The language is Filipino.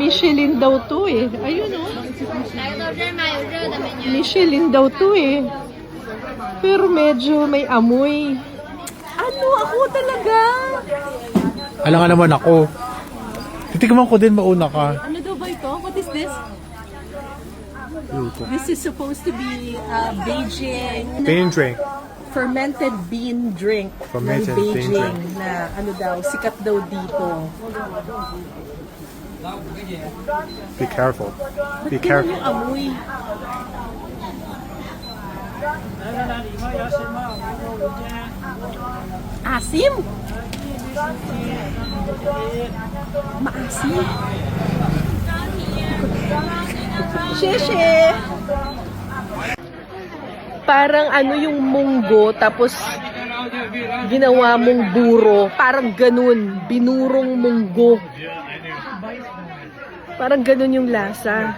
Michelin daw to eh. Ayun oh. Michelin daw to eh. Pero medyo may amoy. Ano ako talaga? Alam nga naman ako. Titigman ko din, mauna ka. Ano daw ba ito? What is this? This is supposed to be Beijing Bean drink. fermented bean drink Fermented ng bean Beijing drink. na ano daw, sikat daw dito. Be careful. Be Ba't ganun careful. yung amoy? Asim? Maasim? Sheshe! Parang ano yung munggo, tapos ginawa mong buro. Parang ganun. Binurong munggo. Parang ganun yung lasa.